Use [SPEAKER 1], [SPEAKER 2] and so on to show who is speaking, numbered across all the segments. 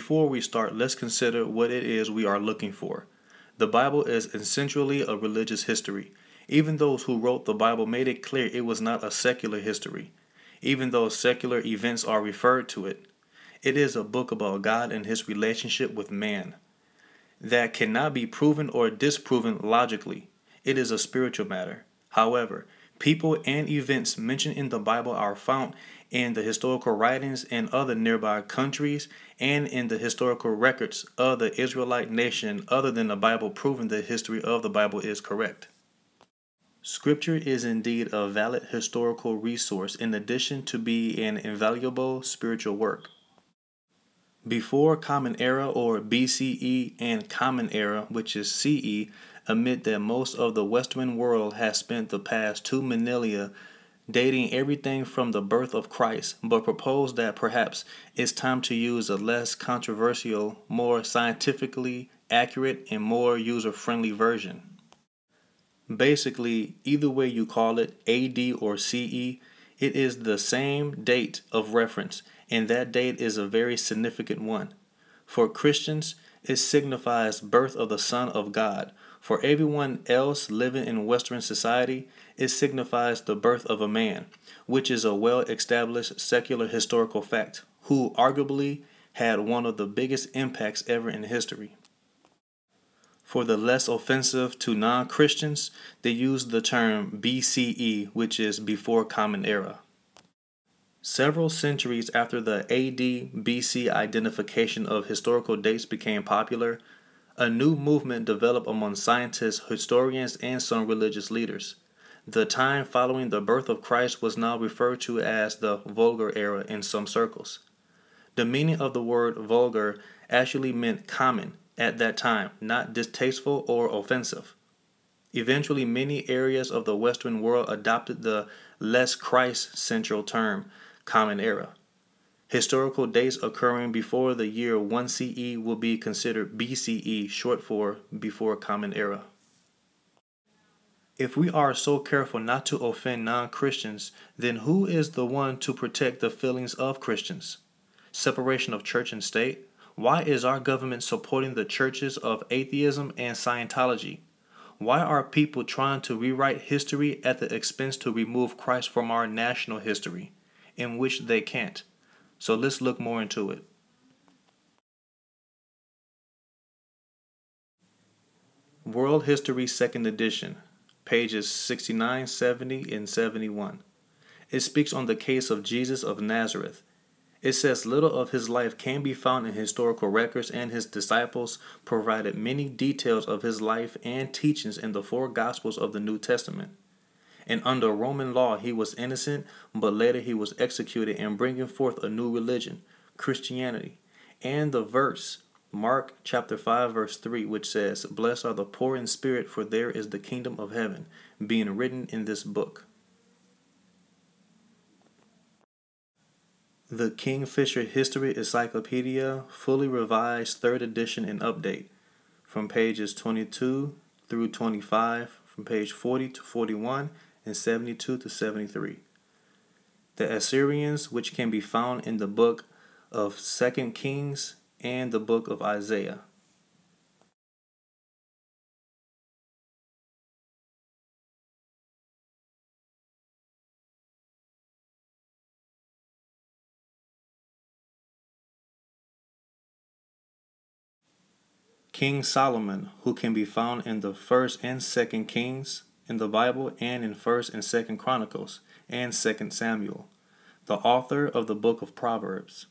[SPEAKER 1] Before we start, let's consider what it is we are looking for. The Bible is essentially a religious history. Even those who wrote the Bible made it clear it was not a secular history, even though secular events are referred to it. It is a book about God and his relationship with man that cannot be proven or disproven logically. It is a spiritual matter. However, people and events mentioned in the Bible are found in the historical writings in other nearby countries and in the historical records of the Israelite nation other than the Bible, proving the history of the Bible is correct. Scripture is indeed a valid historical resource in addition to be an invaluable spiritual work. Before Common Era, or BCE, and Common Era, which is CE, admit that most of the Western world has spent the past 2 millennia dating everything from the birth of Christ, but propose that perhaps it's time to use a less controversial, more scientifically accurate, and more user-friendly version. Basically, either way you call it, AD or CE, it is the same date of reference, and that date is a very significant one. For Christians, it signifies birth of the Son of God. For everyone else living in Western society, it signifies the birth of a man, which is a well-established secular historical fact, who arguably had one of the biggest impacts ever in history. For the less offensive to non-Christians, they use the term BCE, which is Before Common Era. Several centuries after the AD-BC identification of historical dates became popular, a new movement developed among scientists, historians, and some religious leaders. The time following the birth of Christ was now referred to as the Vulgar Era in some circles. The meaning of the word vulgar actually meant common at that time, not distasteful or offensive. Eventually, many areas of the Western world adopted the less Christ-central term, Common Era. Historical dates occurring before the year 1 CE will be considered BCE, short for Before Common Era. If we are so careful not to offend non-Christians, then who is the one to protect the feelings of Christians? Separation of church and state? Why is our government supporting the churches of atheism and Scientology? Why are people trying to rewrite history at the expense to remove Christ from our national history, in which they can't? So let's look more into it. World History 2nd edition, pages 69, 70, and 71. It speaks on the case of Jesus of Nazareth. It says little of his life can be found in historical records, and his disciples provided many details of his life and teachings in the 4 Gospels of the New Testament. And under Roman law he was innocent, but later he was executed and bringing forth a new religion, Christianity. And the verse, Mark chapter 5 verse 3, which says, "Blessed are the poor in spirit, for there is the kingdom of heaven," being written in this book. The Kingfisher History Encyclopedia, fully revised 3rd edition and update, from pages 22 through 25, from page 40 to 41, and 72 to 73. The Assyrians, which can be found in the book of 2 Kings and the book of Isaiah. King Solomon, who can be found in the 1st and 2nd Kings in the Bible and in 1st and 2nd Chronicles and 2nd Samuel, the author of the book of Proverbs.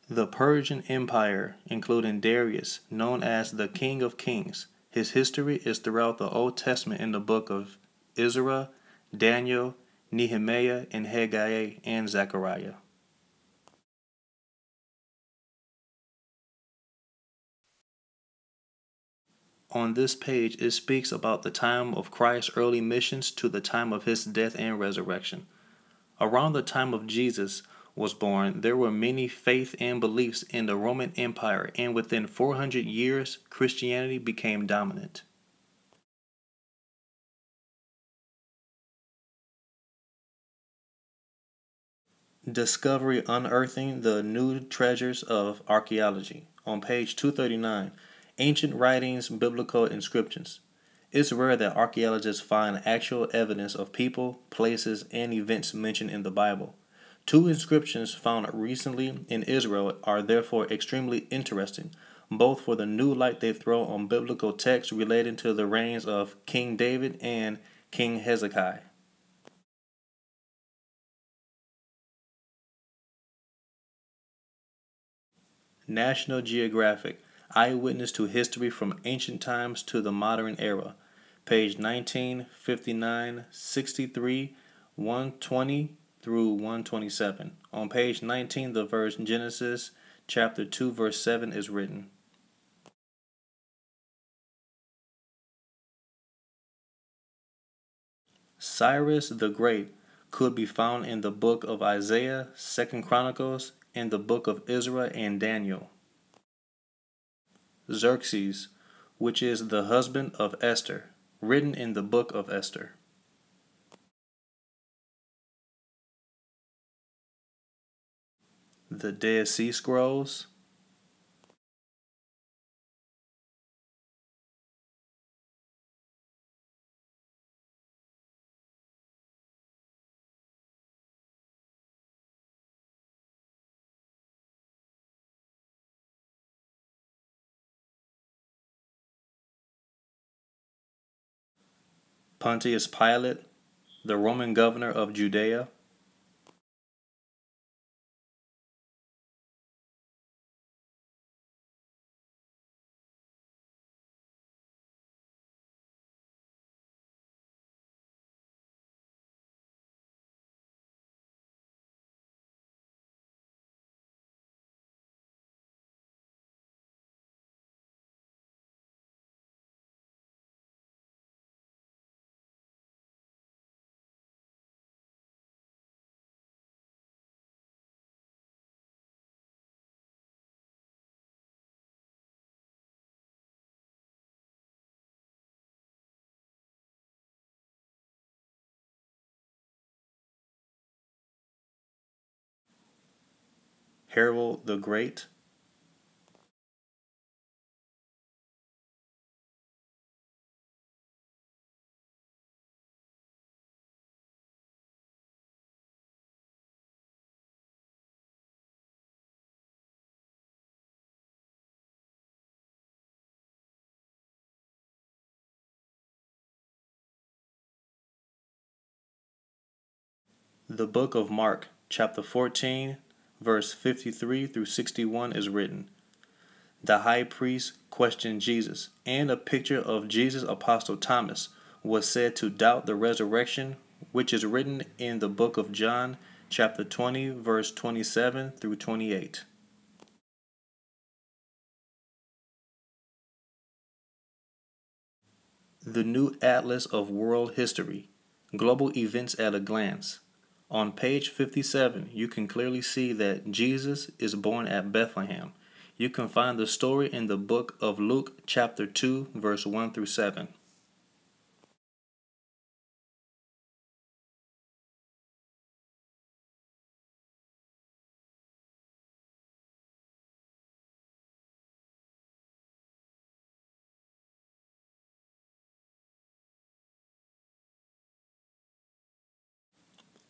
[SPEAKER 1] The Persian Empire, including Darius, known as the King of Kings. His history is throughout the Old Testament in the book of Ezra, Daniel, Nehemiah, and Haggai, and Zechariah. On this page, it speaks about the time of Christ's early missions to the time of his death and resurrection. Around the time of Jesus, was born, there were many faiths and beliefs in the Roman Empire, and within 400 years, Christianity became dominant. Discovery unearthing the new treasures of archaeology. On page 239, ancient writings, biblical inscriptions. It's rare that archaeologists find actual evidence of people, places, and events mentioned in the Bible. Two inscriptions found recently in Israel are therefore extremely interesting, both for the new light they throw on biblical texts relating to the reigns of King David and King Hezekiah. National Geographic, Eyewitness to History from Ancient Times to the Modern Era, page 19, 59, 63, 120 through 127. On page 19, the verse Genesis chapter 2, verse 7 is written. Cyrus the Great could be found in the book of Isaiah, 2 Chronicles, and the book of Ezra and Daniel. Xerxes, which is the husband of Esther, written in the book of Esther. The Dead Sea Scrolls. Pontius Pilate, the Roman governor of Judea. Harold the Great. The book of Mark, chapter 14, verse 53 through 61 is written. The high priest questioned Jesus, and a picture of Jesus' apostle Thomas was said to doubt the resurrection, which is written in the book of John, chapter 20, verse 27 through 28. The New Atlas of World History, Global Events at a Glance. On page 57, you can clearly see that Jesus is born at Bethlehem. You can find the story in the book of Luke, chapter 2, verse 1 through 7.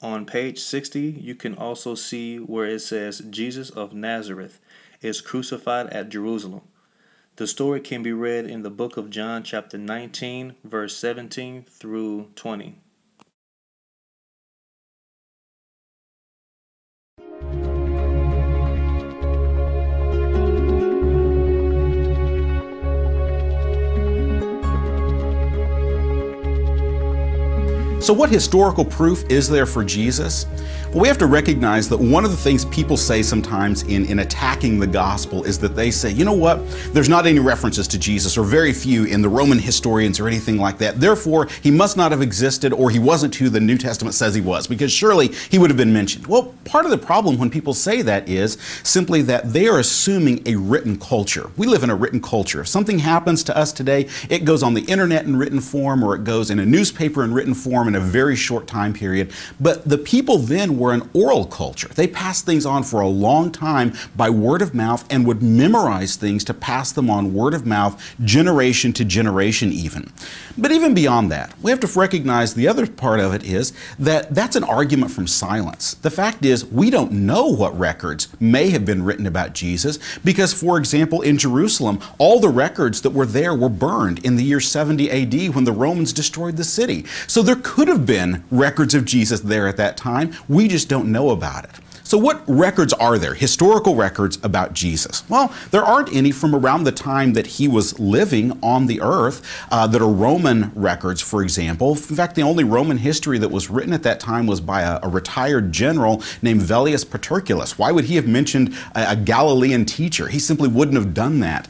[SPEAKER 1] On page 60, you can also see where it says Jesus of Nazareth is crucified at Jerusalem. The story can be read in the book of John chapter 19, verse 17 through 20.
[SPEAKER 2] So what historical proof is there for Jesus? Well, we have to recognize that one of the things people say sometimes in attacking the gospel is that they say, you know what, there's not any references to Jesus, or very few in the Roman historians or anything like that. Therefore, he must not have existed, or he wasn't who the New Testament says he was, because surely he would have been mentioned. Well, part of the problem when people say that is simply that they are assuming a written culture. We live in a written culture. If something happens to us today, it goes on the internet in written form, or it goes in a newspaper in written form in a very short time period. But the people then were an oral culture. They passed things on for a long time by word of mouth and would memorize things to pass them on word of mouth, generation to generation even. But even beyond that, we have to recognize the other part of it is that that's an argument from silence. The fact is, we don't know what records may have been written about Jesus because, for example, in Jerusalem, all the records that were there were burned in the year 70 AD when the Romans destroyed the city. So there could have been records of Jesus there at that time. We just don't know about it. So what records are there, historical records about Jesus? Well, there aren't any from around the time that he was living on the earth that are Roman records, for example. In fact, the only Roman history that was written at that time was by a retired general named Velleius Paterculus. Why would he have mentioned a Galilean teacher? He simply wouldn't have done that.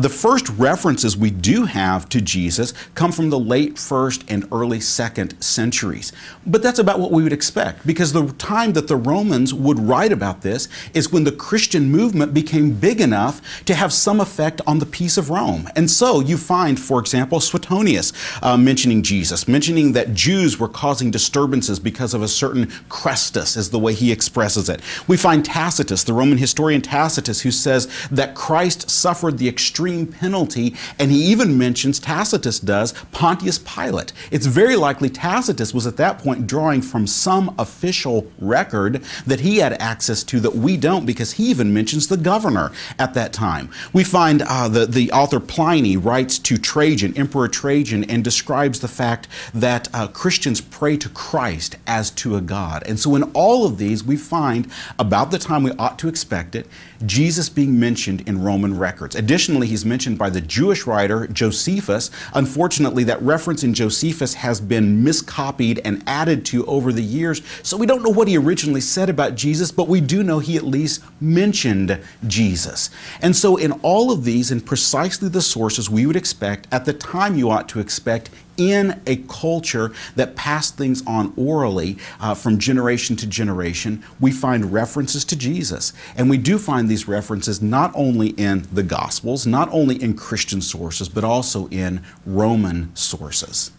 [SPEAKER 2] The first references we do have to Jesus come from the late 1st and early 2nd centuries. But that's about what we would expect, because the time that the Romans would write about this is when the Christian movement became big enough to have some effect on the peace of Rome. And so you find, for example, Suetonius mentioning Jesus, mentioning that Jews were causing disturbances because of a certain Chrestus, is the way he expresses it. We find Tacitus, the Roman historian Tacitus, who says that Christ suffered the extreme penalty, and he even mentions, Tacitus does, Pontius Pilate. It's very likely Tacitus was at that point drawing from some official record that he had access to that we don't, because he even mentions the governor at that time. We find the author Pliny writes to Trajan, Emperor Trajan, and describes the fact that Christians pray to Christ as to a god. And so in all of these, we find, about the time we ought to expect it, Jesus being mentioned in Roman records. Additionally, he's mentioned by the Jewish writer Josephus. Unfortunately, that reference in Josephus has been miscopied and added to over the years, so we don't know what he originally said about Jesus, but we do know he at least mentioned Jesus. And so in all of these, in precisely the sources we would expect, at the time you ought to expect, in a culture that passed things on orally from generation to generation, we find references to Jesus. And we do find these references not only in the Gospels, not only in Christian sources, but also in Roman sources.